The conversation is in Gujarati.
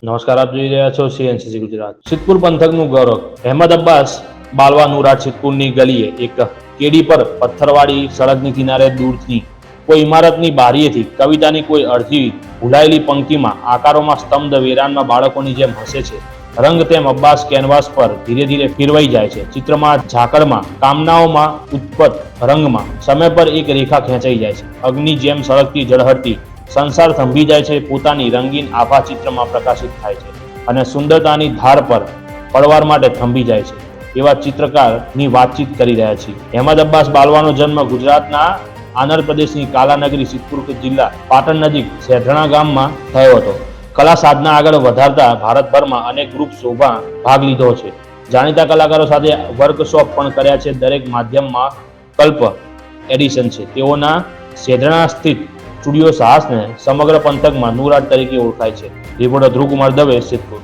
નમસ્કાર, આપ જોઈ રહ્યા છો સીએનસીસી ગુજરાત। સિદ્ધપુર પંથકનું ગૌરવ અહેમદ અબ્બાસ બાલવા નુરાટ સિદ્ધપુરની ગલીએ એક કેડી પર પથ્થરવાળી સડકની કિનારે દૂરથી કોઈ ઇમારતની બારીએથી કવિતાની કોઈ અડધી ભૂલાયેલી પંક્તિમાં આકારોમાં સ્તબ્ધ વેરાનમાં બાળકોની જેમ હસે છે। રંગ તેમ અબ્બાસ કેનવાસ પર ધીરે ધીરે ફેરવાઈ જાય છે। ચિત્રમાં ઝાકળમાં કામનાઓમાં ઉત્પત રંગમાં સમય પર એક રેખા ખેંચાઈ જાય છે। અગ્નિ જેમ સળગતી ઝળહળતી સંસાર થંભી જાય છે, પોતાની રંગીન આભા ચિત્રમાં પ્રકાશિત થાય છે અને સુંદરતાની ધાર પર પડવાર માટે થંભી જાય છે। એવા ચિત્રકારની વાતચીત કરી રહ્યા છીએ। અહેમદ અબ્બાસ બાલવાનો જન્મ ગુજરાતના આંધ્ર પ્રદેશની કાલાનગરી સિદ્ધપુર જિલ્લા પાટણ નજીક સેઢણા ગામમાં થયો હતો। કલા સાધના આગળ વધારતા ભારતભરમાં અનેક ગ્રુપ શોભા ભાગ લીધો છે। જાણીતા કલાકારો સાથે વર્કશોપ પણ કર્યા છે। દરેક માધ્યમમાં કલ્પ એડિશન છે। તેઓના સેઢણા સ્થિત સ્ટુડિયો સાહસને સમગ્ર પંથકમાં નુરાટ તરીકે ઓળખાય છે। રિપોર્ટર ધ્રુવકુમાર દવે, સિદ્ધપુર।